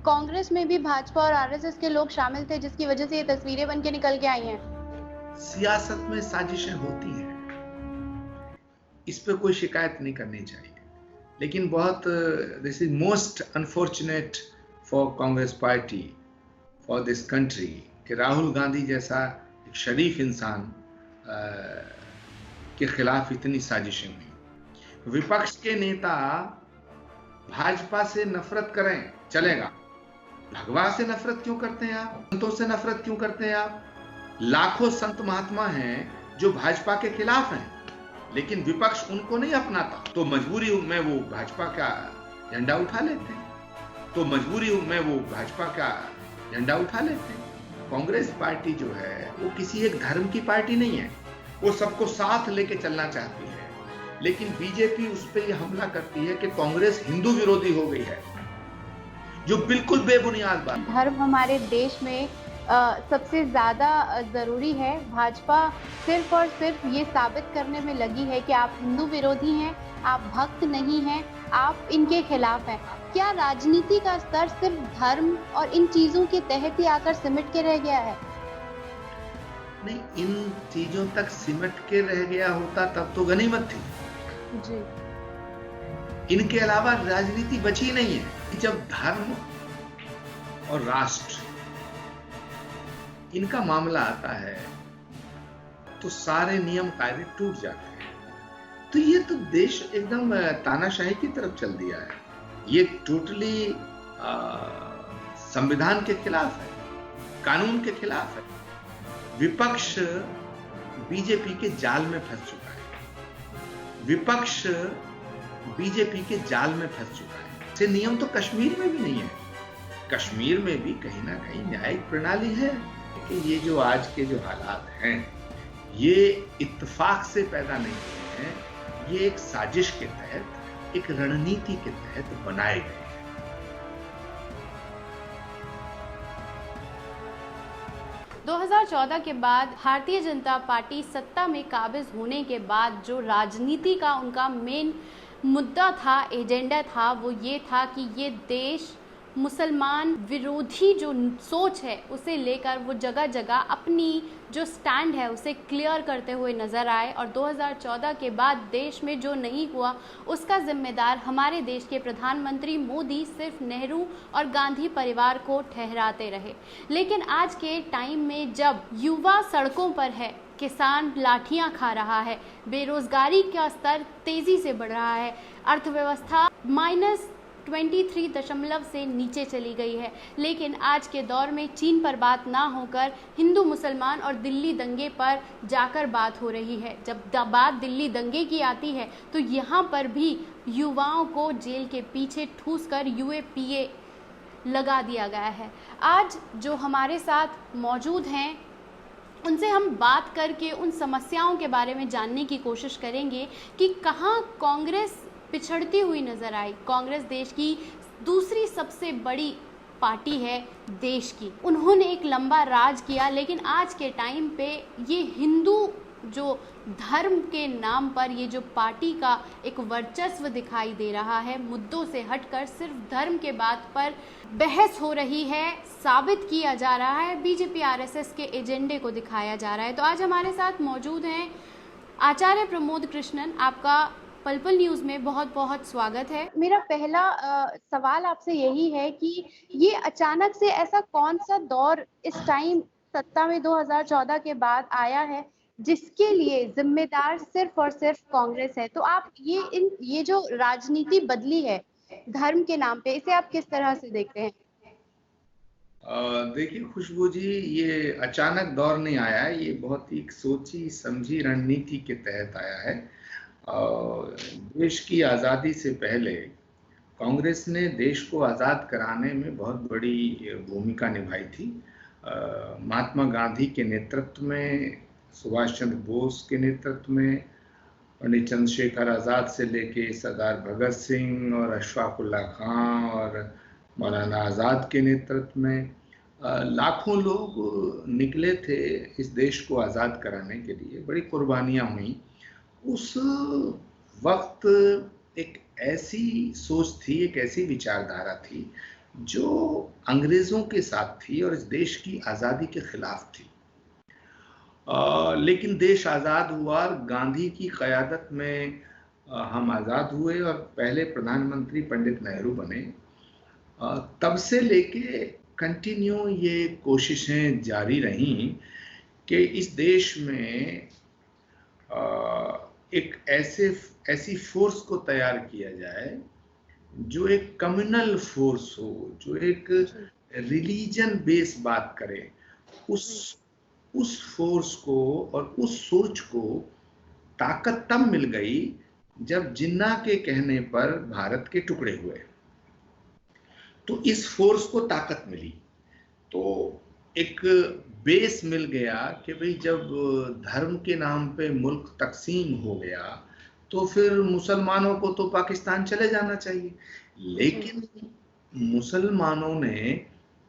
कांग्रेस में भी भाजपा और आरएसएस के लोग शामिल थे, जिसकी वजह से ये तस्वीरें बन के निकल के आई हैं। सियासत में साजिशें होती हैं, इस पे कोई शिकायत नहीं करनी चाहिए, लेकिन बहुत this is most unfortunate for Congress party, for this country, कि राहुल गांधी जैसा एक शरीफ इंसान के खिलाफ इतनी साजिशें हुई। विपक्ष के नेता भाजपा से नफरत करें चलेगा, भगवा से नफरत क्यों करते हैं आप? संतों से नफरत क्यों करते हैं आप? लाखों संत महात्मा हैं जो भाजपा के खिलाफ हैं, लेकिन विपक्ष उनको नहीं अपनाता, तो मजबूरी में वो भाजपा का झंडा उठा लेते हैं, तो मजबूरी में वो भाजपा का झंडा उठा लेते हैं। कांग्रेस पार्टी जो है वो किसी एक धर्म की पार्टी नहीं है, वो सबको साथ लेके चलना चाहती है, लेकिन बीजेपी उस पर यह हमला करती है कि कांग्रेस हिंदू विरोधी हो गई है, जो बिल्कुल बेबुनियाद बात। धर्म हमारे देश में सबसे ज्यादा जरूरी है। भाजपा सिर्फ और सिर्फ ये साबित करने में लगी है कि आप हिंदू विरोधी हैं, आप भक्त नहीं हैं, आप इनके खिलाफ हैं। क्या राजनीति का स्तर सिर्फ धर्म और इन चीजों के तहत ही आकर सिमट के रह गया है? नहीं, इन चीजों तक सिमट के रह गया होता तब तो गनीमत थी जी। इनके अलावा राजनीति बची नहीं है। जब धर्म और राष्ट्र इनका मामला आता है तो सारे नियम कायदे टूट जाते हैं। तो ये तो देश एकदम तानाशाही की तरफ चल दिया है, ये टोटली संविधान के खिलाफ है, कानून के खिलाफ है। विपक्ष बीजेपी के जाल में फंस चुका है, विपक्ष बीजेपी के जाल में फंस चुका है। ऐसे नियम तो कश्मीर में भी नहीं है। कश्मीर में भी कहीं ना कहीं न्यायिक प्रणाली है कि ये जो आज के जो हालात हैं ये इत्तेफाक से पैदा नहीं हुए हैं, ये एक साजिश के तहत, एक रणनीति के तहत बनाए गए। 2014 के बाद भारतीय जनता पार्टी सत्ता में काबिज होने के बाद जो राजनीति का उनका मेन मुद्दा था, एजेंडा था, वो ये था कि ये देश मुसलमान विरोधी जो सोच है उसे लेकर वो जगह जगह अपनी जो स्टैंड है उसे क्लियर करते हुए नजर आए। और 2014 के बाद देश में जो नहीं हुआ उसका जिम्मेदार हमारे देश के प्रधानमंत्री मोदी सिर्फ नेहरू और गांधी परिवार को ठहराते रहे। लेकिन आज के टाइम में जब युवा सड़कों पर है, किसान लाठियां खा रहा है, बेरोजगारी का स्तर तेजी से बढ़ रहा है, अर्थव्यवस्था -23 से नीचे चली गई है, लेकिन आज के दौर में चीन पर बात ना होकर हिंदू मुसलमान और दिल्ली दंगे पर जाकर बात हो रही है। जब बात दिल्ली दंगे की आती है तो यहाँ पर भी युवाओं को जेल के पीछे ठूस कर UAPA लगा दिया गया है। आज जो हमारे साथ मौजूद हैं उनसे हम बात करके उन समस्याओं के बारे में जानने की कोशिश करेंगे कि कहाँ कांग्रेस पिछड़ती हुई नजर आई। कांग्रेस देश की दूसरी सबसे बड़ी पार्टी है देश की, उन्होंने एक लंबा राज किया, लेकिन आज के टाइम पे ये हिंदू जो धर्म के नाम पर ये जो पार्टी का एक वर्चस्व दिखाई दे रहा है, मुद्दों से हटकर सिर्फ धर्म के बात पर बहस हो रही है, साबित किया जा रहा है, बीजेपी RSS के एजेंडे को दिखाया जा रहा है। तो आज हमारे साथ मौजूद हैं आचार्य प्रमोद कृष्णन। आपका पल पल न्यूज में बहुत बहुत स्वागत है। मेरा पहला सवाल आपसे यही है कि ये अचानक से ऐसा कौन सा दौर इस टाइम सत्ता में 2014 के बाद आया है जिसके लिए जिम्मेदार सिर्फ और सिर्फ कांग्रेस है? तो आप ये जो राजनीति बदली है धर्म के नाम पे, इसे आप किस तरह से देखते हैं? देखिए खुशबू जी, ये अचानक दौर नहीं आया है, ये बहुत ही सोची समझी रणनीति के तहत आया है। देश की आज़ादी से पहले कांग्रेस ने देश को आज़ाद कराने में बहुत बड़ी भूमिका निभाई थी। महात्मा गांधी के नेतृत्व में, सुभाष चंद्र बोस के नेतृत्व में, पंडित चंद्रशेखर आज़ाद से लेके सरदार भगत सिंह और अशफाक उल्लाह खां और मौलाना आज़ाद के नेतृत्व में लाखों लोग निकले थे इस देश को आज़ाद कराने के लिए। बड़ी कुर्बानियाँ हुई। उस वक्त एक ऐसी सोच थी, एक ऐसी विचारधारा थी जो अंग्रेजों के साथ थी और इस देश की आज़ादी के खिलाफ थी। लेकिन देश आज़ाद हुआ और गांधी की क़यादत में हम आज़ाद हुए और पहले प्रधानमंत्री पंडित नेहरू बने। तब से लेके कंटिन्यू ये कोशिशें जारी रहीं कि इस देश में एक ऐसी फोर्स को तैयार किया जाए जो एक कम्युनल फोर्स हो, जो एक रिलीजन बेस बात करे। उस फोर्स को और उस सोच को ताकत तब मिल गई जब जिन्ना के कहने पर भारत के टुकड़े हुए, तो इस फोर्स को ताकत मिली, तो एक बेस मिल गया कि भाई जब धर्म के नाम पे मुल्क तकसीम हो गया तो फिर मुसलमानों को तो पाकिस्तान चले जाना चाहिए। लेकिन मुसलमानों ने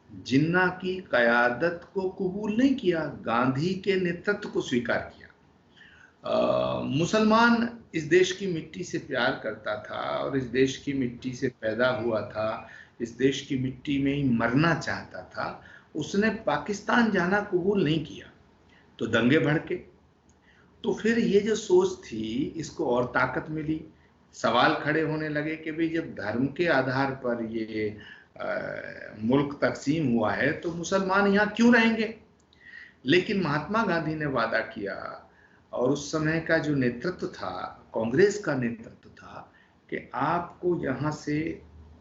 जिन्ना की क़यादत को कबूल नहीं किया, गांधी के नेतृत्व को स्वीकार किया। मुसलमान इस देश की मिट्टी से प्यार करता था और इस देश की मिट्टी से पैदा हुआ था, इस देश की मिट्टी में ही मरना चाहता था। उसने पाकिस्तान जाना कबूल नहीं किया, तो दंगे भड़के। तो फिर ये जो सोच थी इसको और ताकत मिली। सवाल खड़े होने लगे कि भाई जब धर्म के आधार पर ये मुल्क तकसीम हुआ है तो मुसलमान यहाँ क्यों रहेंगे। लेकिन महात्मा गांधी ने वादा किया और उस समय का जो नेतृत्व था, कांग्रेस का नेतृत्व था, कि आपको यहाँ से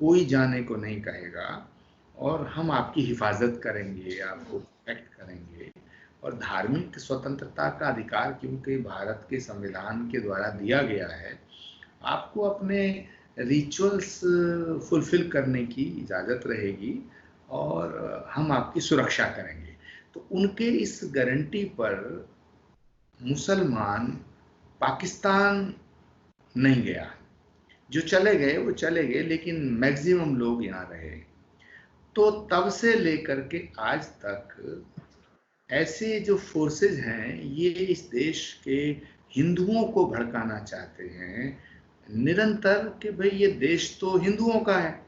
कोई जाने को नहीं कहेगा और हम आपकी हिफाजत करेंगे, आपको प्रोटेक्ट करेंगे। और धार्मिक स्वतंत्रता का अधिकार क्योंकि भारत के संविधान के द्वारा दिया गया है, आपको अपने रिचुअल्स फुलफिल करने की इजाज़त रहेगी और हम आपकी सुरक्षा करेंगे। तो उनके इस गारंटी पर मुसलमान पाकिस्तान नहीं गया। जो चले गए वो चले गए, लेकिन मैक्सिमम लोग यहाँ रहे। तो तब से लेकर के आज तक ऐसे जो फोर्सेज हैं ये इस देश के हिंदुओं को भड़काना चाहते हैं निरंतर कि भाई ये देश तो हिंदुओं का है,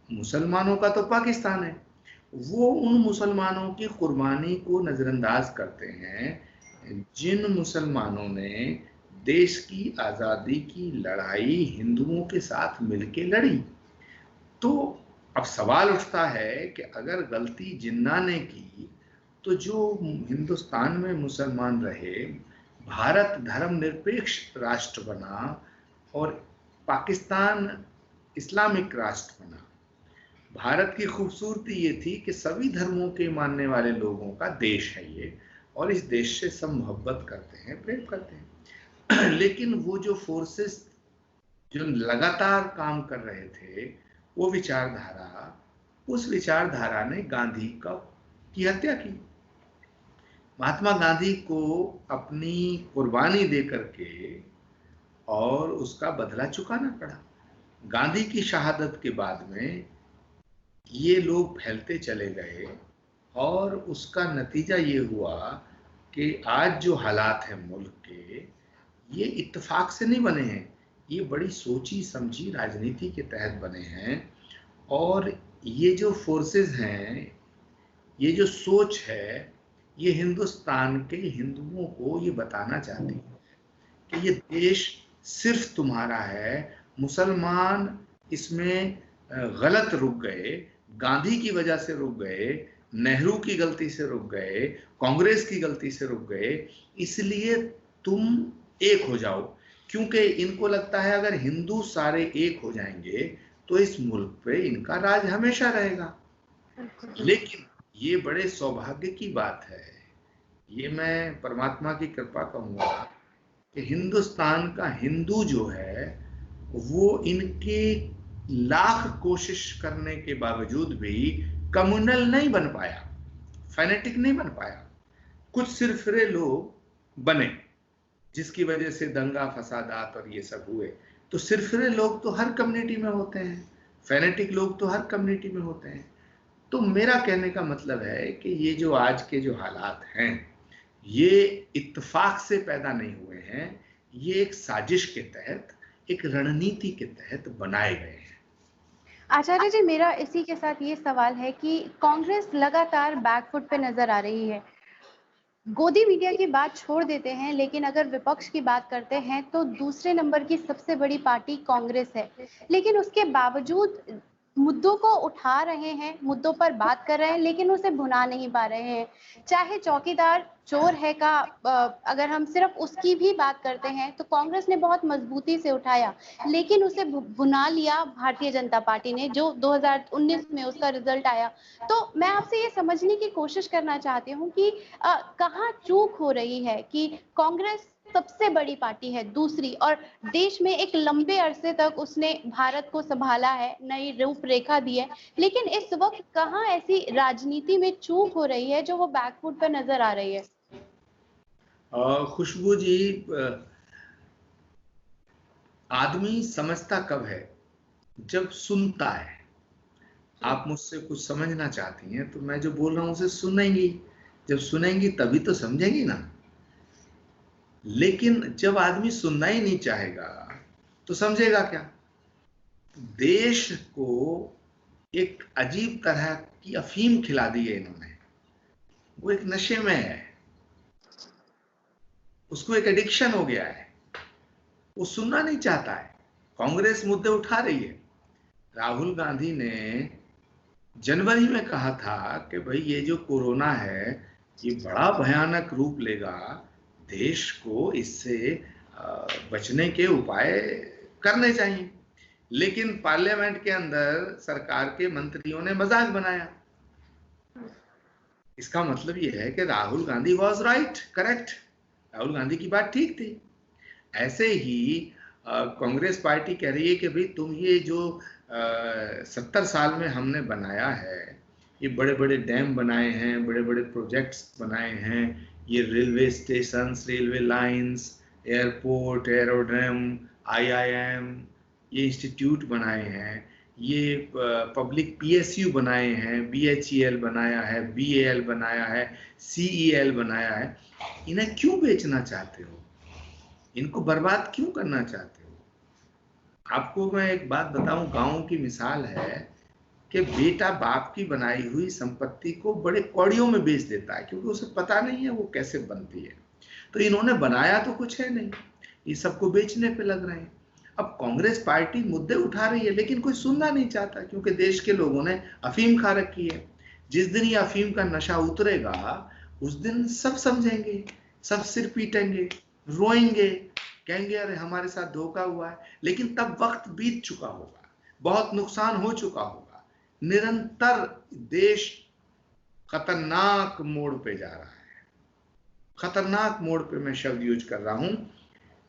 मुसलमानों का तो पाकिस्तान है। वो उन मुसलमानों की कुर्बानी को नज़रअंदाज करते हैं जिन मुसलमानों ने देश की आज़ादी की लड़ाई हिंदुओं के साथ मिलके लड़ी। तो अब सवाल उठता है कि अगर गलती जिन्ना ने की तो जो हिंदुस्तान में मुसलमान रहे, भारत धर्मनिरपेक्ष राष्ट्र बना और पाकिस्तान इस्लामिक राष्ट्र बना। भारत की खूबसूरती ये थी कि सभी धर्मों के मानने वाले लोगों का देश है ये, और इस देश से सब मोहब्बत करते हैं, प्रेम करते हैं। लेकिन वो जो फोर्सेस जो लगातार काम कर रहे थे, वो विचारधारा, उस विचारधारा ने गांधी की हत्या की। महात्मा गांधी को अपनी कुर्बानी दे करके और उसका बदला चुकाना पड़ा। गांधी की शहादत के बाद में ये लोग फैलते चले गए और उसका नतीजा ये हुआ कि आज जो हालात हैं मुल्क के, ये इत्तेफाक से नहीं बने हैं, ये बड़ी सोची समझी राजनीति के तहत बने हैं। और ये जो फोर्सेस हैं, ये जो सोच है, ये हिंदुस्तान के हिंदुओं को ये बताना चाहती है कि ये देश सिर्फ तुम्हारा है। मुसलमान इसमें गलत रुक गए, गांधी की वजह से रुक गए, नेहरू की गलती से रुक गए, कांग्रेस की गलती से रुक गए, इसलिए तुम एक हो जाओ। क्योंकि इनको लगता है अगर हिंदू सारे एक हो जाएंगे तो इस मुल्क पे इनका राज हमेशा रहेगा। लेकिन ये बड़े सौभाग्य की बात है, ये मैं परमात्मा की कृपा कहूँगा कि हिंदुस्तान का हिंदू जो है वो इनके लाख कोशिश करने के बावजूद भी कम्युनल नहीं बन पाया, फैनेटिक नहीं बन पाया। कुछ सिरफिरे लोग बने जिसकी वजह से दंगा फसादात और ये सब हुए। तो सिरफिरे लोग तो हर कम्युनिटी में होते हैं, फैनेटिक लोग तो हर कम्युनिटी में होते हैं। तो मेरा कहने का मतलब है कि ये जो आज के जो हालात हैं ये इत्तेफाक से पैदा नहीं हुए हैं, ये एक साजिश के तहत, एक रणनीति के तहत बनाए गए हैं। आचार्य जी, मेरा इसी के साथ ये सवाल है कि कांग्रेस लगातार बैकफुट पे नजर आ रही है। गोदी मीडिया की बात छोड़ देते हैं, लेकिन अगर विपक्ष की बात करते हैं तो दूसरे नंबर की सबसे बड़ी पार्टी कांग्रेस है। लेकिन उसके बावजूद मुद्दों को उठा रहे हैं, मुद्दों पर बात कर रहे हैं, लेकिन उसे भुना नहीं पा रहे हैं। चाहे चौकीदार चोर है का अगर हम सिर्फ उसकी भी बात करते हैं तो कांग्रेस ने बहुत मजबूती से उठाया, लेकिन उसे भुना लिया भारतीय जनता पार्टी ने, जो 2019 में उसका रिजल्ट आया। तो मैं आपसे ये समझने की कोशिश करना चाहती हूँ कि कहाँ चूक हो रही है कि कांग्रेस सबसे बड़ी पार्टी है दूसरी, और देश में एक लंबे अरसे तक उसने भारत को संभाला है, नई रूपरेखा दी है, लेकिन इस वक्त कहाँ ऐसी राजनीति में चूक हो रही है जो वो बैकफुट पर नजर आ रही है? खुशबू जी, आदमी समझता कब है? जब सुनता है। आप मुझसे कुछ समझना चाहती हैं तो मैं जो बोल रहा हूं उसे सुनेंगी। जब सुनेंगी तभी तो समझेंगी ना। लेकिन जब आदमी सुनना ही नहीं चाहेगा तो समझेगा क्या? देश को एक अजीब तरह की अफीम खिला दी है इन्होंने। वो एक नशे में है, उसको एक एडिक्शन हो गया है, वो सुनना नहीं चाहता है। कांग्रेस मुद्दे उठा रही है। राहुल गांधी ने जनवरी में कहा था कि भाई ये जो कोरोना है ये बड़ा भयानक रूप लेगा, देश को इससे बचने के उपाय करने चाहिए। लेकिन पार्लियामेंट के अंदर सरकार के मंत्रियों ने मजाक बनाया। इसका मतलब ये है कि Rahul Gandhi was right, correct. Rahul Gandhi की बात ठीक थी। ऐसे ही कांग्रेस पार्टी कह रही है कि भाई तुम ये जो 70 साल में हमने बनाया है, ये बड़े बड़े डैम बनाए हैं, बड़े बड़े प्रोजेक्ट्स बनाए हैं, ये railway station, railway lines, airport, aerodrome, IIM, ये इंस्टीट्यूट बनाए हैं, ये पब्लिक पीएसयू बनाए हैं, बीएचईएल बनाया है, बीएएल बनाया है, सीईएल बनाया है। इन्हें क्यों बेचना चाहते हो? इनको बर्बाद क्यों करना चाहते हो? आपको मैं एक बात बताऊं, गांव की मिसाल है कि बेटा बाप की बनाई हुई संपत्ति को बड़े कौड़ियों में बेच देता है क्योंकि उसे पता नहीं है वो कैसे बनती है। तो इन्होंने बनाया तो कुछ है नहीं, ये सबको बेचने पे लग रहे हैं। अब कांग्रेस पार्टी मुद्दे उठा रही है लेकिन कोई सुनना नहीं चाहता क्योंकि देश के लोगों ने अफीम खा रखी है। जिस दिन ये अफीम का नशा उतरेगा उस दिन सब समझेंगे, सब सिर पीटेंगे, रोएंगे, कहेंगे अरे हमारे साथ धोखा हुआ है। लेकिन तब वक्त बीत चुका होगा, बहुत नुकसान हो चुका होगा। निरंतर देश खतरनाक मोड़ पे जा रहा है। खतरनाक मोड़ पे मैं शब्द यूज कर रहा हूं।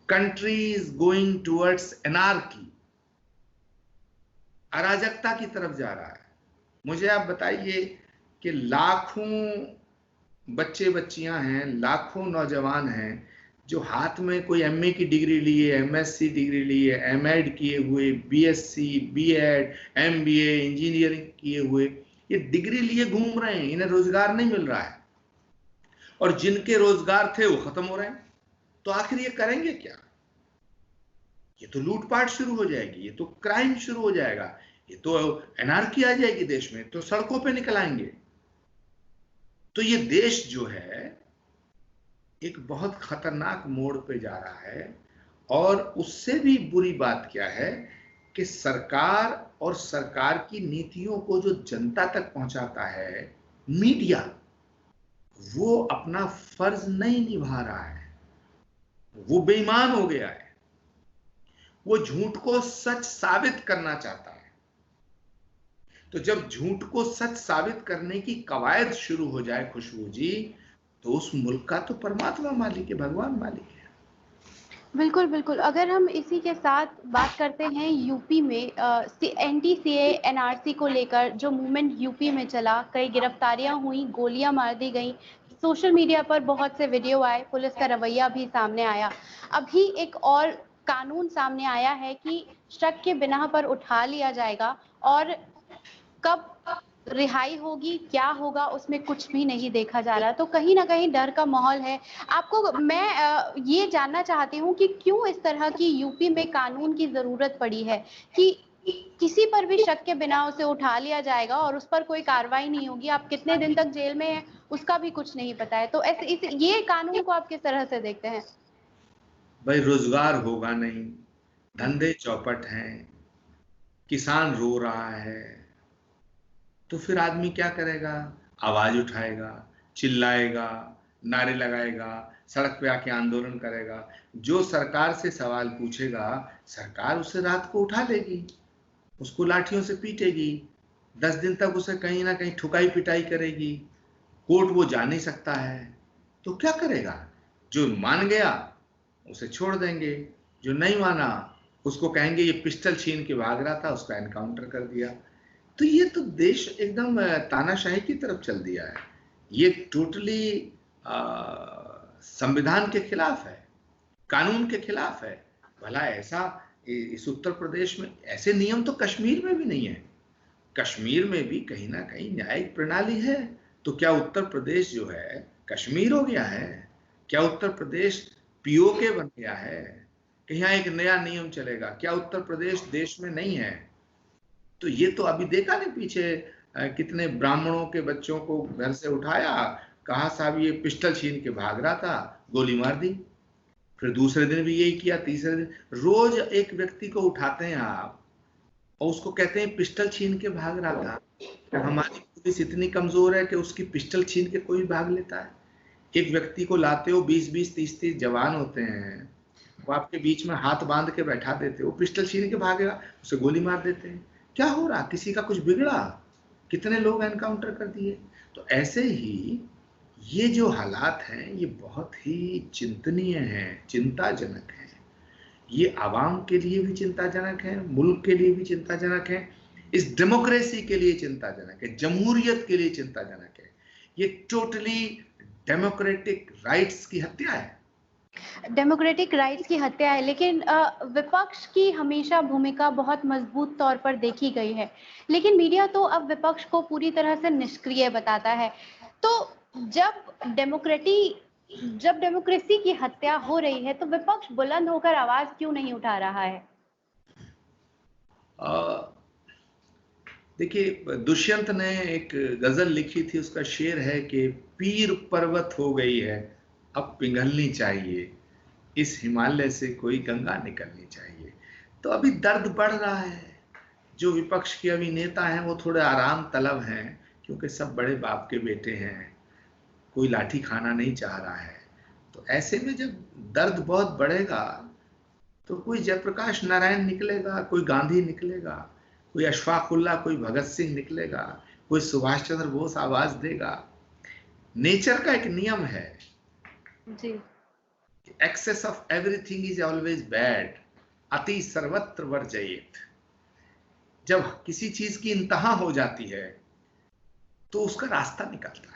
Country is going towards anarchy, अराजकता की तरफ जा रहा है। मुझे आप बताइए कि लाखों बच्चे बच्चियां हैं, लाखों नौजवान हैं जो हाथ में कोई एमए की डिग्री लिए, एमएससी डिग्री लिए, एमएड किए हुए, बीएससी, बीएड, एमबीए, इंजीनियरिंग किए हुए, ये डिग्री लिए घूम रहे हैं, इन्हें रोजगार नहीं मिल रहा है। और जिनके रोजगार थे वो खत्म हो रहे हैं। तो आखिर ये करेंगे क्या? ये तो लूटपाट शुरू हो जाएगी, ये तो क्राइम शुरू हो जाएगा, ये तो एनार्की आ जाएगी देश में, तो सड़कों पे निकल आएंगे। तो ये देश जो है एक बहुत खतरनाक मोड़ पे जा रहा है। और उससे भी बुरी बात क्या है कि सरकार और सरकार की नीतियों को जो जनता तक पहुंचाता है मीडिया, वो अपना फर्ज नहीं निभा रहा है, वो बेईमान हो गया है। वो झूठ को सच साबित करना चाहता है। तो जब झूठ को सच साबित करने की कवायद शुरू हो जाए खुशबू जी, तो उस मुल्क का तो परमात्मा मालिक है, भगवान मालिक है। बिल्कुल, बिल्कुल। अगर हम इसी के साथ बात करते हैं यूपी में एंटी सीए एनआरसी को लेकर जो मूवमेंट यूपी में चला, कई गिरफ्तारियां हुई, गोलियां मार दी गई, सोशल मीडिया पर बहुत से वीडियो आए, पुलिस का रवैया भी सामने आया। अभी एक और कानून सामने आया है कि शक के बिना पर उठा लिया जाएगा, और कब रिहाई होगी, क्या होगा, उसमें कुछ भी नहीं देखा जा रहा। तो कहीं ना कहीं डर का माहौल है। आपको मैं ये जानना चाहती हूँ कि क्यों इस तरह की यूपी में कानून की जरूरत पड़ी है, कि किसी पर भी शक के बिना उसे उठा लिया जाएगा और उस पर कोई कार्रवाई नहीं होगी। आप कितने दिन तक जेल में हैं, उसका भी कुछ नहीं पता है। तो ऐसे ये कानून को आप किस तरह से देखते हैं? भाई रोजगार होगा नहीं, धंधे चौपट हैं, किसान रो रहा है, तो फिर आदमी क्या करेगा? आवाज उठाएगा, चिल्लाएगा, नारे लगाएगा, सड़क पे आके आंदोलन करेगा। जो सरकार से सवाल पूछेगा, सरकार उसे रात को उठा लेगी, उसको लाठियों से पीटेगी, 10 दिन तक उसे कहीं ना कहीं ठुकाई पिटाई करेगी, कोर्ट वो जा नहीं सकता है। तो क्या करेगा? जो मान गया उसे छोड़ देंगे, जो नहीं माना उसको कहेंगे ये पिस्टल छीन के भाग रहा था, उसका एनकाउंटर कर दिया। तो ये तो देश एकदम तानाशाही की तरफ चल दिया है। ये टोटली संविधान के खिलाफ है, कानून के खिलाफ है। भला ऐसा इस उत्तर प्रदेश में ऐसे नियम तो कश्मीर में भी नहीं है। कश्मीर में भी कहीं ना कहीं न्यायिक प्रणाली है। तो क्या उत्तर प्रदेश जो है कश्मीर हो गया है? क्या उत्तर प्रदेश पीओके बन गया है कि यहाँ एक नया नियम चलेगा? क्या उत्तर प्रदेश देश में नहीं है? तो ये तो अभी देखा नहीं पीछे कितने ब्राह्मणों के बच्चों को घर से उठाया, कहा साहब ये पिस्टल छीन के भाग रहा था, गोली मार दी। फिर दूसरे दिन भी यही किया, तीसरे दिन। रोज एक व्यक्ति को उठाते हैं आप और उसको कहते हैं पिस्टल छीन के भाग रहा था। हमारी पुलिस इतनी कमजोर है कि उसकी पिस्टल छीन के कोई भाग लेता है? एक व्यक्ति को लाते हो, 20-20, 30-30 जवान होते हैं, वो आपके बीच में हाथ बांध के बैठा देते हो, पिस्टल छीन के भागेगा, उसे गोली मार देते हैं। क्या हो रहा? किसी का कुछ बिगड़ा? कितने लोग एनकाउंटर कर दिए? तो ऐसे ही ये जो हालात हैं ये बहुत ही चिंतनीय हैं, चिंताजनक हैं। ये आवाम के लिए भी चिंताजनक है, मुल्क के लिए भी चिंताजनक है, इस डेमोक्रेसी के लिए चिंताजनक है, जमहूरियत के लिए चिंताजनक है। ये टोटली डेमोक्रेटिक राइट्स की हत्या है। डेमोक्रेटिक राइट्स की हत्या है, लेकिन विपक्ष की हमेशा भूमिका बहुत मजबूत तौर पर देखी गई है, लेकिन मीडिया तो अब विपक्ष को पूरी तरह से निष्क्रिय बताता है। तो जब डेमोक्रेसी की हत्या हो रही है तो विपक्ष बुलंद होकर आवाज क्यों नहीं उठा रहा है? देखिए, दुष्यंत ने एक गजल लिखी थी, उसका शेर है कि पीर पर्वत हो गई है, अब पिघलनी चाहिए, इस हिमालय से कोई गंगा निकलनी चाहिए। तो अभी दर्द बढ़ रहा है। जो विपक्ष के अभी नेता हैं वो थोड़े आराम तलब हैं, क्योंकि सब बड़े बाप के बेटे हैं, कोई लाठी खाना नहीं चाह रहा है। तो ऐसे में जब दर्द बहुत बढ़ेगा तो कोई जयप्रकाश नारायण निकलेगा, कोई गांधी निकलेगा, कोई अशफाकुल्ला, कोई भगत सिंह निकलेगा, कोई सुभाष चंद्र बोस आवाज देगा। नेचर का एक नियम है जी, excess of everything is always bad, अति सर्वत्र वर्जयेत। जब किसी चीज की इंतहा हो जाती है तो उसका रास्ता निकलता है।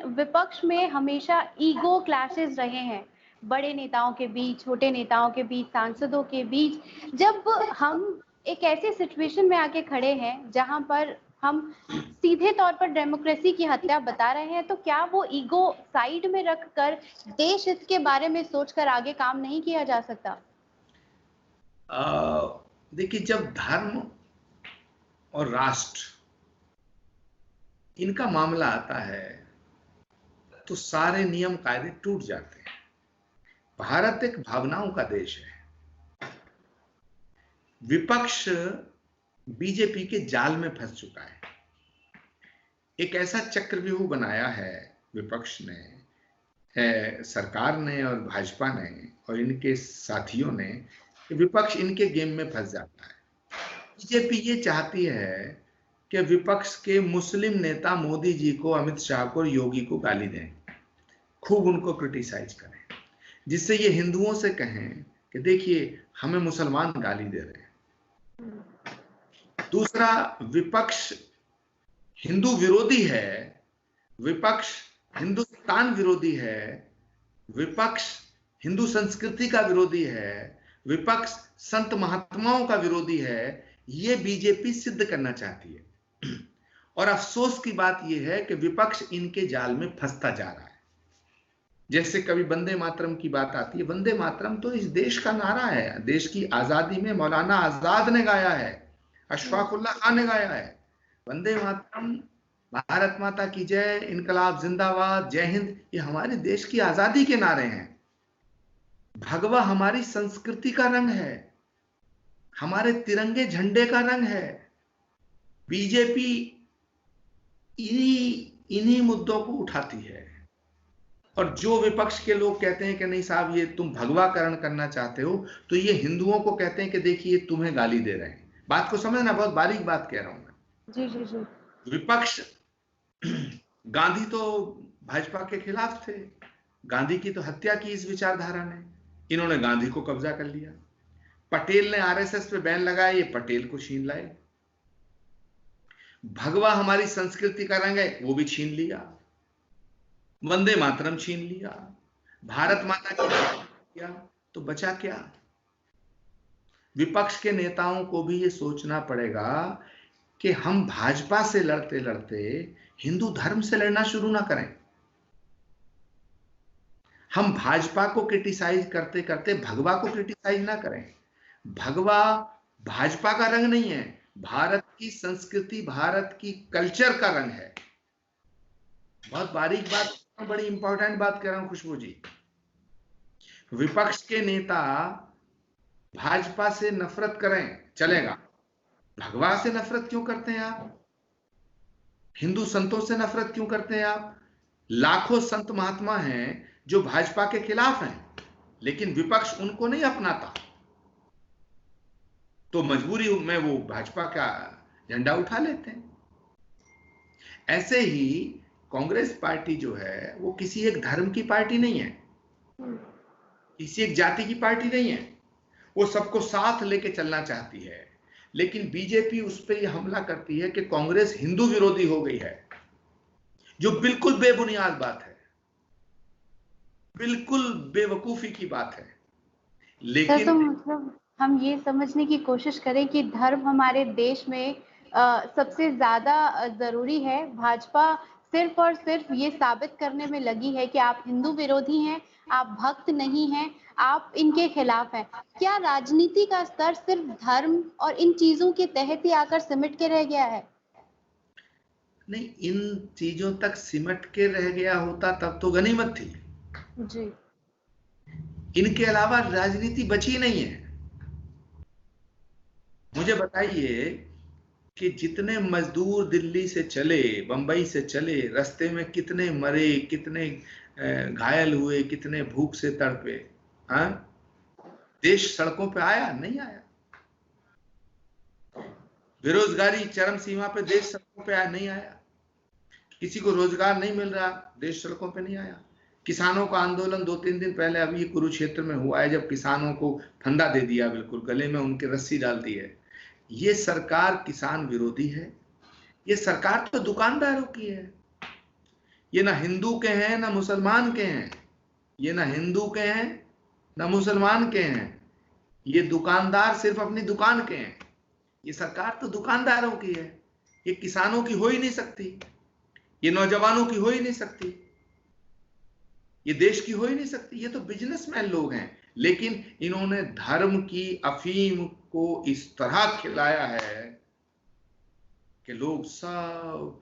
विपक्ष में हमेशा ईगो क्लैशेस रहे हैं, बड़े नेताओं के बीच, छोटे नेताओं के बीच, सांसदों के बीच। जब हम एक ऐसे सिचुएशन में आके खड़े हैं जहां पर हम सीधे तौर पर डेमोक्रेसी की हत्या बता रहे हैं, तो क्या वो ईगो साइड में रखकर देश हित के बारे में सोचकर आगे काम नहीं किया जा सकता? देखिए, जब धर्म और राष्ट्र इनका मामला आता है तो सारे नियम कायदे टूट जाते हैं। भारत एक भावनाओं का देश है। विपक्ष बीजेपी के जाल में फंस चुका है। एक ऐसा चक्रव्यूह बनाया है विपक्ष ने, सरकार ने और भाजपा ने और इनके साथियों ने, विपक्ष इनके गेम में फंस जाता है। बीजेपी ये चाहती है कि विपक्ष के मुस्लिम नेता मोदी जी को, अमित शाह को और योगी को गाली दें, खूब उनको क्रिटिसाइज करें, जिससे ये हिंदुओं से कहें कि देखिए हमें मुसलमान गाली दे रहे हैं। दूसरा, विपक्ष हिंदू विरोधी है, विपक्ष हिंदुस्तान विरोधी है, विपक्ष हिंदू संस्कृति का विरोधी है, विपक्ष संत महात्माओं का विरोधी है। ये बीजेपी सिद्ध करना चाहती है और अफसोस की बात यह है कि विपक्ष इनके जाल में फंसता जा रहा है। जैसे कभी वंदे मातरम की बात आती है, वंदे मातरम तो इस देश का नारा है, देश की आजादी में मौलाना आजाद ने गाया है। अशफाक उल्लाह खान ने गाया है, वंदे मातरम, भारत माता की जय, इनकलाब जिंदाबाद, जय हिंद, ये हमारे देश की आजादी के नारे हैं। भगवा हमारी संस्कृति का रंग है, हमारे तिरंगे झंडे का रंग है। बीजेपी इन्हीं मुद्दों को उठाती है, और जो विपक्ष के लोग कहते हैं कि नहीं साहब ये तुम भगवाकरण करना चाहते हो, तो ये हिंदुओं को कहते हैं कि देखिए तुम्हें गाली दे रहे हैं। बात को समझना, बहुत बारीक बात कह रहा हूं मैं। जी जी जी। विपक्ष, गांधी तो भाजपा के खिलाफ थे, गांधी की तो हत्या की इस विचारधारा ने, इन्होंने गांधी को कब्जा कर लिया। पटेल ने आरएसएस पे बैन लगाया, ये पटेल को छीन लाए। भगवा हमारी संस्कृति का रंग है, वो भी छीन लिया। वंदे मातरम छीन लिया, भारत माता की किया, तो बचा क्या? विपक्ष के नेताओं को भी ये सोचना पड़ेगा कि हम भाजपा से लड़ते लड़ते हिंदू धर्म से लड़ना शुरू ना करें। हम भाजपा को क्रिटिसाइज करते करते भगवा को क्रिटिसाइज ना करें। भगवा भाजपा का रंग नहीं है, भारत की संस्कृति, भारत की कल्चर का रंग है। बहुत बारीक बात, बड़ी इंपॉर्टेंट बात कर रहा हूं खुशबू जी। विपक्ष के नेता भाजपा से नफरत करें, चलेगा। भगवा से नफरत क्यों करते हैं आप? हिंदू संतों से नफरत क्यों करते हैं आप? लाखों संत महात्मा हैं जो भाजपा के खिलाफ हैं, लेकिन विपक्ष उनको नहीं अपनाता, तो मजबूरी में वो भाजपा का झंडा उठा लेते हैं। ऐसे ही कांग्रेस पार्टी जो है वो किसी एक धर्म की पार्टी नहीं है, किसी एक जाति की पार्टी नहीं है, वो सबको साथ लेके चलना चाहती है। लेकिन बीजेपी उस पर यह हमला करती है कि कांग्रेस हिंदू विरोधी हो गई है, जो बिल्कुल बेबुनियाद बात है, बिल्कुल बेवकूफी की बात है। लेकिन तो मतलब हम ये समझने की कोशिश करें कि धर्म हमारे देश में सबसे ज्यादा जरूरी है। भाजपा सिर्फ और सिर्फ ये साबित करने में लगी है कि आप हिंदू विरोधी हैं, आप भक्त नहीं हैं, आप इनके खिलाफ हैं। क्या राजनीति का स्तर सिर्फ धर्म और इन चीजों के तहत ही आकर सिमट के रह गया है? नहीं, इन चीजों तक सिमट के रह गया होता तब तो गनीमत थी जी। इनके अलावा राजनीति बची नहीं है। मुझे बताइए कि जितने मजदूर दिल्ली से चले, बंबई से चले, रास्ते में कितने मरे, कितने घायल हुए, कितने भूख से तड़पे। हाँ, देश सड़कों पे आया? नहीं आया। बेरोजगारी चरम सीमा पे, देश सड़कों पे आया? नहीं आया। किसी को रोजगार नहीं मिल रहा, देश सड़कों पे नहीं आया। किसानों का आंदोलन 2-3 दिन पहले अभी कुरुक्षेत्र में हुआ है, जब किसानों को फंदा दे दिया, बिल्कुल गले में उनके रस्सी डाल दी है। ये सरकार किसान विरोधी है, ये सरकार तो दुकानदारों की है। ये ना हिंदू के हैं ना मुसलमान के हैं, ये ना हिंदू के हैं ना मुसलमान के हैं, ये दुकानदार सिर्फ अपनी दुकान के हैं। ये सरकार तो दुकानदारों की है, ये किसानों की हो ही नहीं सकती, ये नौजवानों की हो ही नहीं सकती, ये देश की हो ही नहीं सकती। ये तो बिजनेसमैन लोग हैं। लेकिन इन्होंने धर्म की अफीम को इस तरह खिलाया है कि लोग सब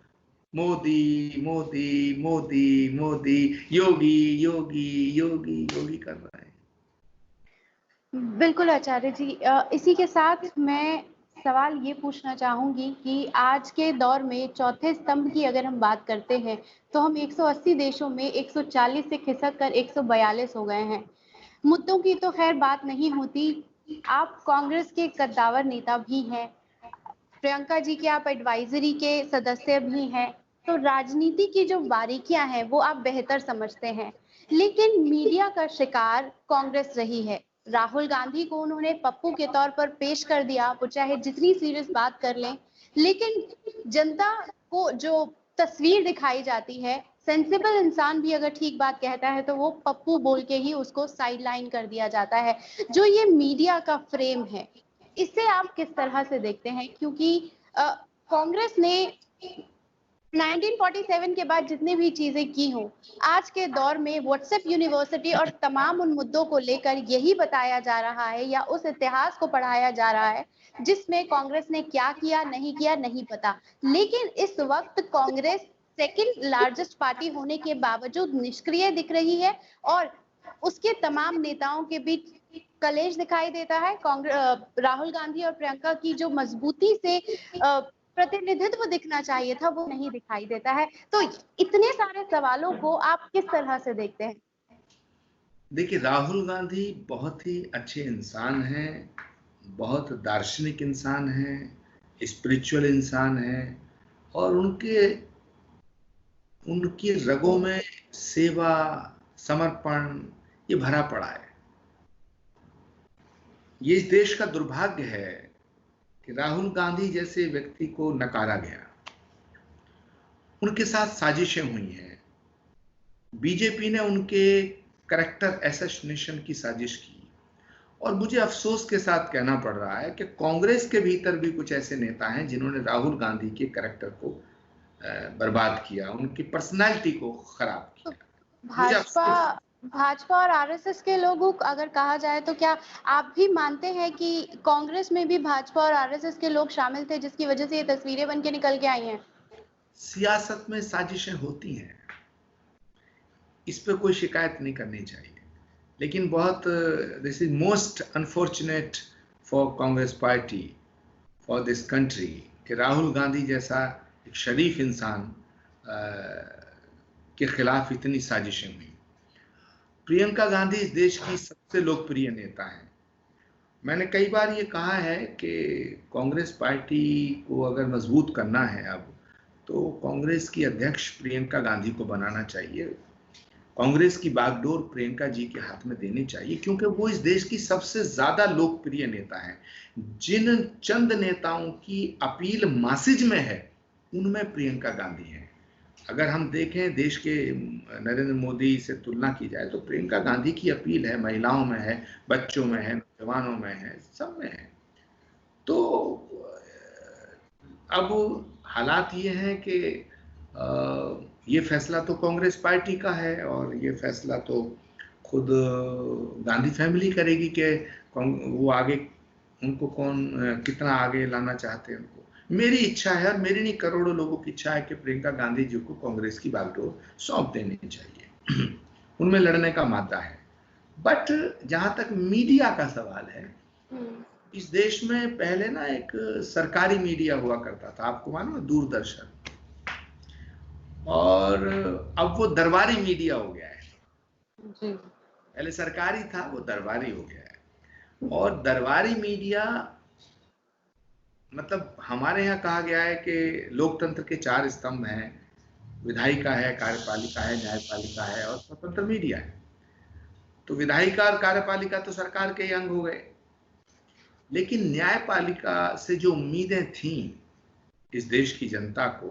मोदी मोदी मोदी मोदी, योगी योगी योगी योगी कर रहे हैं। बिल्कुल आचार्य जी, इसी के साथ मैं सवाल ये पूछना चाहूंगी कि आज के दौर में चौथे स्तंभ की अगर हम बात करते हैं तो हम 180 देशों में 140 से खिसक कर 142 हो गए हैं। मुद्दों की तो खैर बात नहीं होती। आप कांग्रेस के कद्दावर नेता भी हैं, प्रियंका जी के आप एडवाइजरी के सदस्य भी हैं, तो राजनीति की जो बारीकियां हैं वो आप बेहतर समझते हैं। लेकिन मीडिया का शिकार कांग्रेस रही है। राहुल गांधी को उन्होंने पप्पू के तौर पर पेश कर दिया, वो चाहे जितनी सीरियस बात कर लें, लेकिन जनता को जो तस्वीर दिखाई जाती है, सेंसिबल इंसान भी अगर ठीक बात कहता है तो वो पप्पू बोल के ही उसको साइडलाइन कर दिया जाता है। जो ये मीडिया का फ्रेम है, इसे आप किस तरह से देखते हैं? क्योंकि कांग्रेस ने 1947 के बाद जितनी भी चीजें की हों, आज के दौर में व्हाट्सएप यूनिवर्सिटी और तमाम उन मुद्दों को लेकर यही बताया जा रहा है या उस इतिहास को पढ़ाया जा रहा है जिसमें कांग्रेस ने क्या किया नहीं पता। लेकिन इस वक्त कांग्रेस सेकंड लार्जेस्ट पार्टी होने के बावजूद निष्क्रिय दिख रही है और उसके तमाम नेताओं के बीच कलेश दिखाई देता है। राहुल गांधी और प्रियंका की जो मजबूती से प्रतिनिधित्व दिखना चाहिए था वो नहीं दिखाई देता है। तो इतने सारे सवालों को आप किस तरह से देखते हैं? देखिए, राहुल गांधी बहुत ही अच्छे इंसान हैं, बहुत दार्शनिक इंसान हैं, स्पिरिचुअल इंसान हैं और उनकी रगों में सेवा, समर्पण ये भरा पड़ा है। ये इस देश का दुर्भाग्य है कि राहुल गांधी जैसे व्यक्ति को नकारा गया, उनके साथ साजिशें हुई हैं। बीजेपी ने उनके कैरेक्टर असैसिनेशन की साजिश की और मुझे अफसोस के साथ कहना पड़ रहा है कि कांग्रेस के भीतर भी कुछ ऐसे नेता हैं जिन्होंने राहुल गांधी के कैरेक्टर को बर्बाद किया, उनकी पर्सनालिटी को खराब किया। भाजपा और आरएसएस के लोगों को अगर कहा जाए तो क्या आप भी मानते हैं कि कांग्रेस में भी भाजपा और आरएसएस के लोग शामिल थे जिसकी वजह से ये तस्वीरें बन के निकल के आई हैं? सियासत में साजिशें होती हैं, इस पे कोई शिकायत नहीं करनी चाहिए, लेकिन बहुत this is most unfortunate for Congress party, for this country कि राहुल गांधी जैसा एक शरीफ इंसान के खिलाफ इतनी साजिशें हुई। प्रियंका गांधी इस देश की सबसे लोकप्रिय नेता हैं। मैंने कई बार ये कहा है कि कांग्रेस पार्टी को अगर मजबूत करना है अब तो कांग्रेस की अध्यक्ष प्रियंका गांधी को बनाना चाहिए, कांग्रेस की बागडोर प्रियंका जी के हाथ में देनी चाहिए, क्योंकि वो इस देश की सबसे ज्यादा लोकप्रिय नेता हैं। जिन चंद नेताओं की अपील मैसेज में है उनमें प्रियंका गांधी हैं। अगर हम देखें देश के नरेंद्र मोदी से तुलना की जाए तो प्रियंका गांधी की अपील है, महिलाओं में है, बच्चों में है, नौजवानों में है, सब में है। तो अब हालात ये हैं कि ये फैसला तो कांग्रेस पार्टी का है और ये फैसला तो खुद गांधी फैमिली करेगी कि वो आगे उनको कितना आगे लाना चाहते हैं। उनको मेरी इच्छा है और मेरी नहीं करोड़ों लोगों की इच्छा है कि प्रियंका गांधी जी को कांग्रेस की बागडोर सौंप देनी चाहिए। उनमें लड़ने का मादा है। बट जहां तक मीडिया का सवाल है, इस देश में पहले ना एक सरकारी मीडिया हुआ करता था, आपको मालूम है, दूरदर्शन, और अब वो दरबारी मीडिया हो गया है जी। पहले सरकारी था, वो दरबारी हो गया है। और दरबारी मीडिया मतलब हमारे यहाँ कहा गया है कि लोकतंत्र के 4 स्तंभ हैं, विधायिका है, कार्यपालिका है, न्यायपालिका है और स्वतंत्र मीडिया है। तो विधायिका और कार्यपालिका तो सरकार के ही अंग हो गए, लेकिन न्यायपालिका से जो उम्मीदें थीं इस देश की जनता को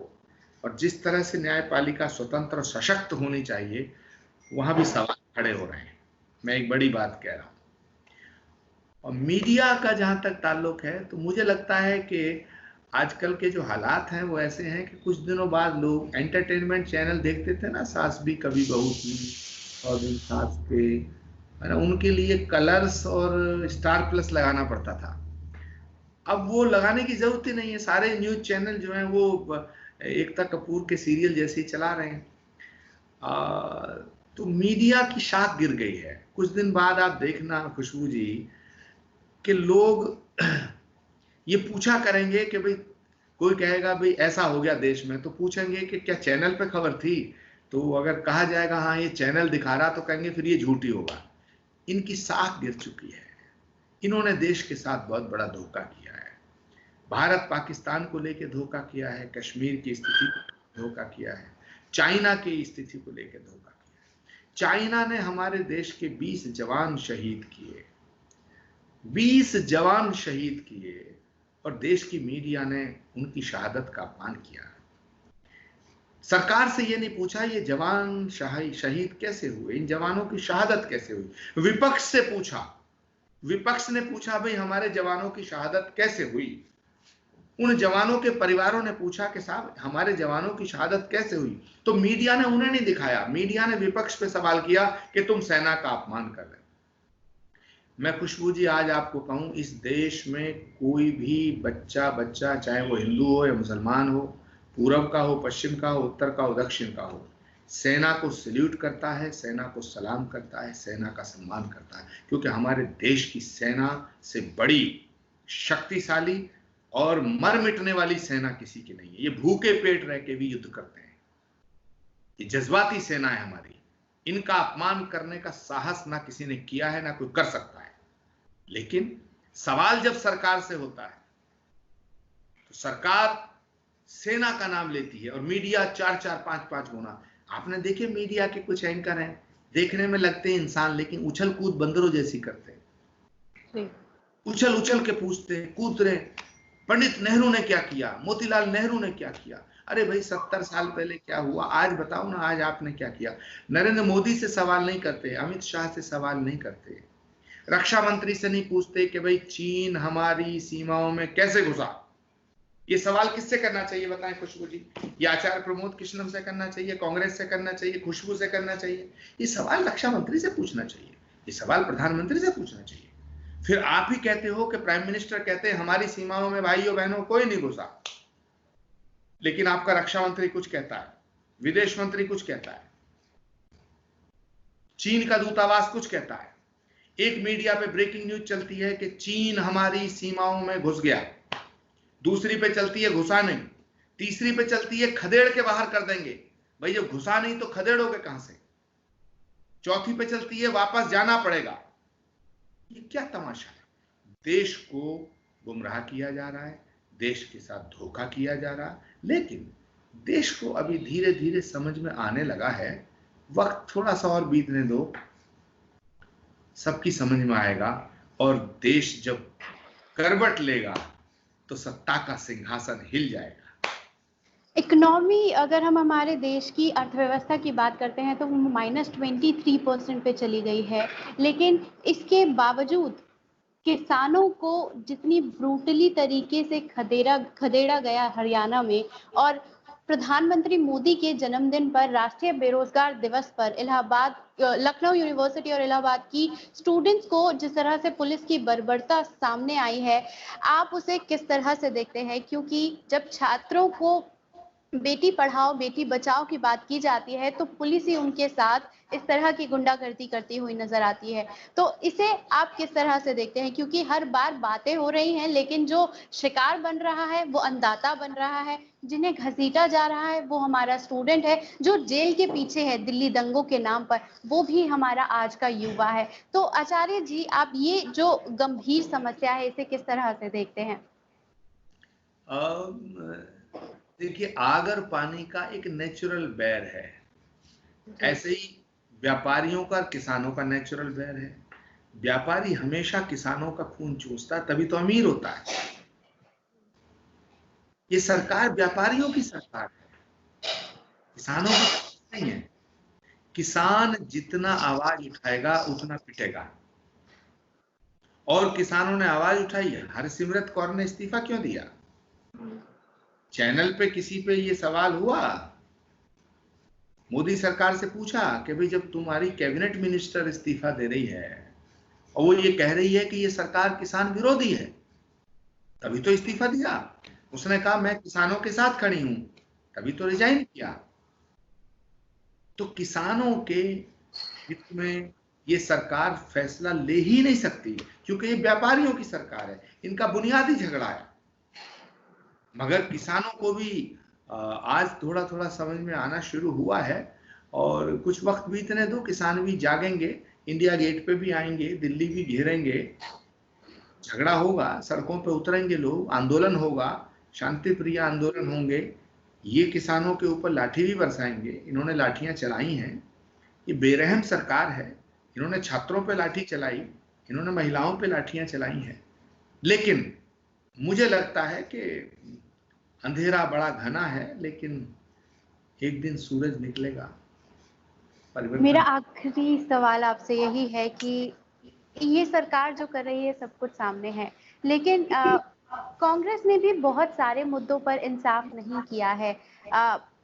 और जिस तरह से न्यायपालिका स्वतंत्र और सशक्त होनी चाहिए, वहां भी सवाल खड़े हो रहे हैं। मैं एक बड़ी बात कह रहा हूं। और मीडिया का जहां तक ताल्लुक है तो मुझे लगता है कि आजकल के जो हालात हैं वो ऐसे हैं कि कुछ दिनों बाद लोग एंटरटेनमेंट चैनल देखते थे ना, सास भी कभी बहू थी और सास के, है ना, उनके लिए कलर्स और स्टार प्लस लगाना पड़ता था। अब वो लगाने की जरूरत ही नहीं है, सारे न्यूज चैनल जो हैं वो एकता कपूर के सीरियल जैसे ही चला रहे हैं। तो मीडिया की शाख गिर गई है। कुछ दिन बाद आप देखना खुशबू जी कि लोग ये पूछा करेंगे कि भाई, कोई कहेगा भाई ऐसा हो गया देश में, तो पूछेंगे कि क्या चैनल पे खबर थी? तो अगर कहा जाएगा हाँ ये चैनल दिखा रहा, तो कहेंगे फिर ये झूठी होगा। इनकी साख गिर चुकी है। इन्होंने देश के साथ बहुत बड़ा धोखा किया है। भारत पाकिस्तान को लेकर धोखा किया है, कश्मीर की स्थिति को धोखा किया है, चाइना की स्थिति को लेकर धोखा किया है। चाइना ने हमारे देश के 20 जवान शहीद किए, 20 जवान शहीद किए और देश की मीडिया ने उनकी शहादत का अपमान किया। सरकार से ये नहीं पूछा ये जवान शहीद कैसे हुए, इन जवानों की शहादत कैसे हुई। विपक्ष से पूछा, विपक्ष ने पूछा भाई हमारे जवानों की शहादत कैसे हुई। उन जवानों के परिवारों ने पूछा कि साहब हमारे जवानों की शहादत कैसे हुई, तो मीडिया ने उन्हें नहीं दिखाया, मीडिया ने विपक्ष पे सवाल किया कि तुम सेना का अपमान कर रहे हो। मैं खुशबू जी आज आपको कहूं, इस देश में कोई भी बच्चा चाहे वो हिंदू हो या मुसलमान हो, पूरब का हो, पश्चिम का हो, उत्तर का हो, दक्षिण का हो, सेना को सल्यूट करता है, सेना को सलाम करता है, सेना का सम्मान करता है, क्योंकि हमारे देश की सेना से बड़ी शक्तिशाली और मर मिटने वाली सेना किसी की नहीं है। ये भूखे पेट रह के भी युद्ध करते हैं, ये जज्बाती सेना है हमारी। इनका अपमान करने का साहस ना किसी ने किया है, ना कोई कर सकता है। लेकिन सवाल जब सरकार से होता है तो सरकार सेना का नाम लेती है और मीडिया 4-4, 5-5 गुना। आपने देखे मीडिया के कुछ एंकर हैं, देखने में लगते हैं इंसान, लेकिन उछल कूद बंदरों जैसी करते हैं, उछल उछल के पूछते हैं, कूद रहे। पंडित नेहरू ने क्या किया, मोतीलाल नेहरू ने क्या किया, अरे भाई 70 साल पहले क्या हुआ, आज बताओ ना, आज आपने क्या किया। नरेंद्र मोदी से सवाल नहीं करते, अमित शाह से सवाल नहीं करते, रक्षा मंत्री से नहीं पूछते कि भाई चीन हमारी सीमाओं में कैसे घुसा। ये सवाल किससे करना चाहिए बताएं खुशबू जी? ये आचार्य प्रमोद कृष्णम से करना चाहिए, कांग्रेस से करना चाहिए, खुशबू से करना चाहिए? ये सवाल रक्षा मंत्री से पूछना चाहिए, ये सवाल प्रधानमंत्री से पूछना चाहिए। फिर आप ही कहते हो कि प्राइम मिनिस्टर कहते हैं हमारी सीमाओं में भाइयों बहनों कोई नहीं घुसा, लेकिन आपका रक्षा मंत्री कुछ कहता है, विदेश मंत्री कुछ कहता है, चीन का दूतावास कुछ कहता है। एक मीडिया पे ब्रेकिंग न्यूज चलती है कि चीन हमारी सीमाओं में घुस गया, दूसरी पे चलती है घुसा नहीं, तीसरी पे चलती है खदेड़ के बाहर कर देंगे। भाई जब घुसा नहीं तो खदेड़ोगे कहां से? चौथी पे चलती है वापस जाना पड़ेगा। ये क्या तमाशा है? देश को गुमराह किया जा रहा है, देश के साथ धोखा किया जा रहा है, लेकिन देश को अभी धीरे धीरे समझ में आने लगा है। वक्त थोड़ा सा और बीतने दो, सबकी समझ में आएगा, और देश जब करवट लेगा तो सत्ता का सिंहासन हिल जाएगा। इकोनॉमी, अगर हम हमारे देश की अर्थव्यवस्था की बात करते हैं तो वो -23% पे चली गई है, लेकिन इसके बावजूद किसानों को जितनी ब्रूटली तरीके से खदेड़ा गया हरियाणा में, और प्रधानमंत्री मोदी के जन्मदिन पर, राष्ट्रीय बेरोजगार दिवस पर लखनऊ यूनिवर्सिटी और इलाहाबाद की स्टूडेंट्स को जिस तरह से पुलिस की बर्बरता सामने आई है, आप उसे किस तरह से देखते हैं? क्योंकि जब छात्रों को बेटी पढ़ाओ बेटी बचाओ की बात की जाती है तो पुलिस ही उनके साथ इस तरह की गुंडागर्दी करती हुई नजर आती है, तो इसे आप किस तरह से देखते हैं? क्योंकि हर बार बातें हो रही हैं, लेकिन जो शिकार बन रहा है वो अंधाता बन रहा है, जिन्हें घसीटा जा रहा है वो हमारा स्टूडेंट है, जो जेल के पीछे है दिल्ली दंगों के नाम पर, वो भी हमारा आज का युवा है। तो आचार्य जी, आप ये जो गंभीर समस्या है इसे किस तरह से देखते हैं? देखिए, आग और पानी का एक नेचुरल बैर है, ऐसे ही व्यापारियों का किसानों का नेचुरल बैर है। व्यापारी हमेशा किसानों का खून चूसता, तभी तो अमीर होता है। ये सरकार व्यापारियों की सरकार है, किसानों की नहीं है। किसान जितना आवाज उठाएगा उतना पिटेगा, और किसानों ने आवाज उठाई है। हरसिमरत कौर ने इस्तीफा क्यों दिया? चैनल पे किसी पे ये सवाल हुआ, मोदी सरकार से पूछा कि भाई जब तुम्हारी कैबिनेट मिनिस्टर इस्तीफा दे रही है और वो ये कह रही है कि ये सरकार किसान विरोधी है, तभी तो इस्तीफा दिया। उसने कहा मैं किसानों के साथ खड़ी हूं, तभी तो रिजाइन किया। तो किसानों के हित में ये सरकार फैसला ले ही नहीं सकती, क्योंकि ये व्यापारियों की सरकार है, इनका बुनियादी झगड़ा है। मगर किसानों को भी आज थोड़ा थोड़ा समझ में आना शुरू हुआ है, और कुछ वक्त बीतने दो, किसान भी जागेंगे, इंडिया गेट पे भी आएंगे, दिल्ली भी घेरेंगे, झगड़ा होगा, सड़कों पे उतरेंगे लोग, आंदोलन होगा, शांति प्रिय आंदोलन होंगे। ये किसानों के ऊपर लाठी भी बरसाएंगे, इन्होंने लाठियां चलाई हैं, ये बेरहम सरकार है, इन्होंने छात्रों पे लाठी चलाई, इन्होंने महिलाओं पे लाठियां चलाई हैं। लेकिन मुझे लगता है कि अंधेरा बड़ा घना है, लेकिन एक दिन सूरज निकलेगा। मेरा आखिरी सवाल आपसे यही है कि ये सरकार जो कर रही है सब कुछ सामने है, लेकिन कांग्रेस ने भी बहुत सारे मुद्दों पर इंसाफ नहीं किया है।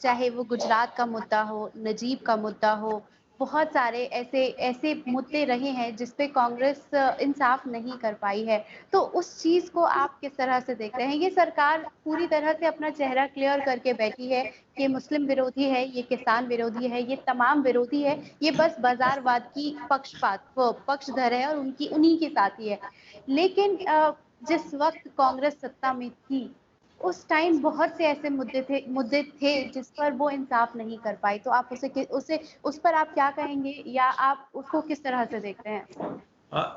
चाहे वो गुजरात का मुद्दा हो, नजीब का मुद्दा हो, बहुत सारे ऐसे ऐसे मुद्दे रहे हैं जिस पे कांग्रेस इंसाफ नहीं कर पाई है। तो उस चीज़ को आप किस तरह से देख रहे हैं? ये सरकार पूरी तरह से अपना चेहरा क्लियर करके बैठी है कि मुस्लिम विरोधी है, ये किसान विरोधी है, ये तमाम विरोधी है, ये बस बाज़ारवाद की पक्षपात वो पक्षधर है और उनकी उन्हीं के साथी है। लेकिन जिस वक्त कांग्रेस सत्ता में थी, उस टाइम बहुत से ऐसे मुद्दे थे जिस पर वो इंसाफ नहीं कर पाई। तो आप उसे उस पर आप क्या कहेंगे या आप उसको किस तरह से देखते हैं?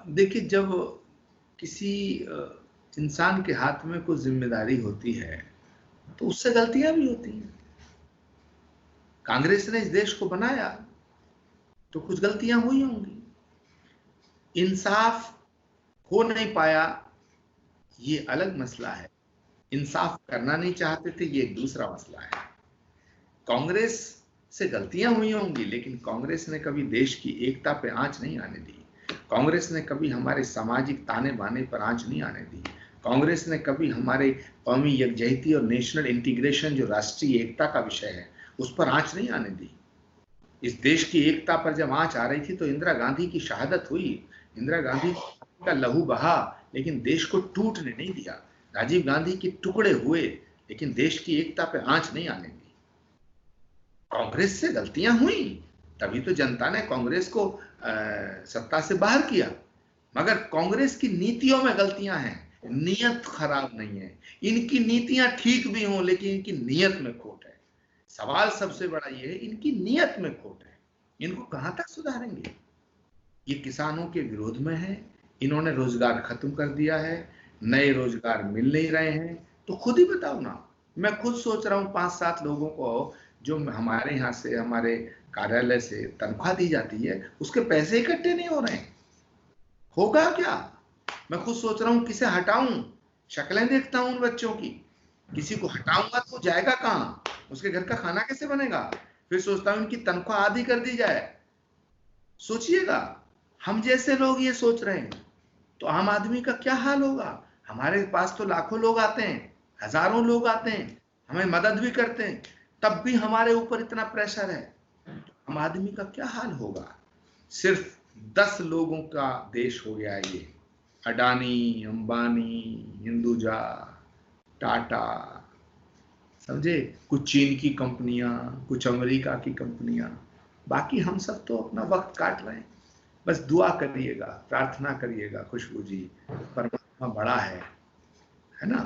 देखिए, जब किसी इंसान के हाथ में कोई जिम्मेदारी होती है तो उससे गलतियां भी होती हैं। कांग्रेस ने इस देश को बनाया तो कुछ गलतियां हुई होंगी, इंसाफ हो नहीं पाया, ये अलग मसला है। इंसाफ करना नहीं चाहते थे, ये एक दूसरा मसला है। कांग्रेस से गलतियां हुई होंगी, लेकिन कांग्रेस ने कभी देश की एकता पे आंच नहीं आने दी। कांग्रेस ने कभी हमारे सामाजिक ताने बाने पर आंच नहीं आने दी। कांग्रेस ने कभी हमारे कौमी यकजहती और नेशनल इंटीग्रेशन, जो राष्ट्रीय एकता का विषय है, उस पर आंच नहीं आने दी। इस देश की एकता पर जब आंच आ रही थी तो इंदिरा गांधी की शहादत हुई, इंदिरा गांधी का लहू बहा, लेकिन देश को टूटने नहीं दिया। राजीव गांधी के टुकड़े हुए, लेकिन देश की एकता पर आंच नहीं आने दी। कांग्रेस से गलतियां हुई, तभी तो जनता ने कांग्रेस को सत्ता से बाहर किया। मगर कांग्रेस की नीतियों में गलतियां हैं, नीयत खराब नहीं है। इनकी नीतियां ठीक भी हों, लेकिन इनकी नीयत में खोट है। सवाल सबसे बड़ा ये है, इनकी नीयत में खोट है। इनको कहां तक सुधारेंगे? ये किसानों के विरोध में है, इन्होंने रोजगार खत्म कर दिया है, नए रोजगार मिल नहीं रहे हैं। तो खुद ही बताओ ना। मैं खुद सोच रहा हूँ 5-7 लोगों को जो हमारे यहाँ से, हमारे कार्यालय से तनख्वाह दी जाती है, उसके पैसे इकट्ठे नहीं हो रहे हैं। होगा क्या? मैं खुद सोच रहा हूँ किसे हटाऊं। शक्लें देखता हूं उन बच्चों की, किसी को हटाऊंगा तो जाएगा कहां? उसके घर का खाना कैसे बनेगा? फिर सोचता हूं इनकी तनख्वाह आधी कर दी जाए। सोचिएगा, हम जैसे लोग ये सोच रहे हैं तो आम आदमी का क्या हाल होगा? हमारे पास तो लाखों लोग आते हैं, हजारों लोग आते हैं, हमें मदद भी करते हैं, तब भी हमारे ऊपर इतना प्रेशर है। आम आदमी का क्या हाल होगा? सिर्फ 10 लोगों का देश हो गया ये। अडानी, अंबानी, हिंदुजा, टाटा, समझे? कुछ चीन की कंपनियां, कुछ अमेरिका की कंपनियां, बाकी हम सब तो अपना वक्त काट रहे हैं। बस दुआ करिएगा, प्रार्थना करिएगा खुशबू जी, परमात्मा बड़ा है ना?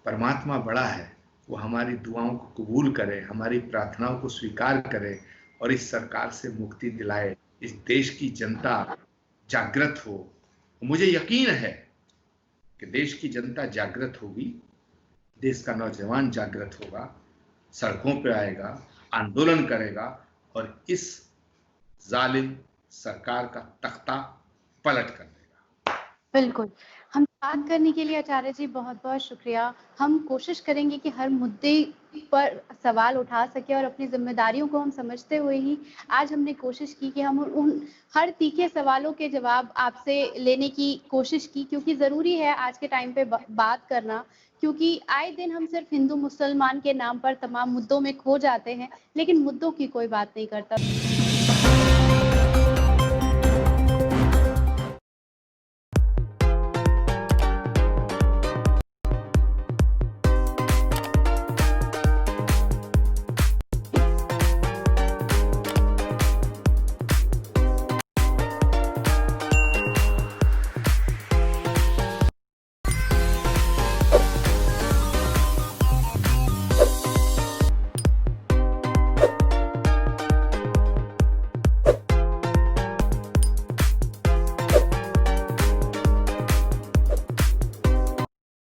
परमात्मा बड़ा है, वो हमारी दुआओं को कबूल करे, हमारी प्रार्थनाओं को स्वीकार करे और इस सरकार से मुक्ति दिलाए। इस देश की जनता जागृत हो। मुझे यकीन है कि देश की जनता जागृत होगी, देश का नौजवान जागृत होगा, सड़कों पे आएगा, आंदोलन करेगा और इस जालिम सरकार का तख्ता पलट कर देगा। बिल्कुल। हम बात करने के लिए आचार्य जी बहुत-बहुत शुक्रिया। हम कोशिश करेंगे कि हर मुद्दे पर सवाल उठा सकें और अपनी ज़िम्मेदारियों को हम समझते हुए ही आज हमने कोशिश की कि हम उन हर तीखे सवालों के जवाब आपसे लेने की कोशिश की, क्योंकि ज़रूरी है आज के टाइम पे बात करना, क्योंकि आए दिन हम सिर्फ हिंदू मुसलमान के नाम पर तमाम मुद्दों में खो जाते हैं, लेकिन मुद्दों की कोई बात नहीं करता।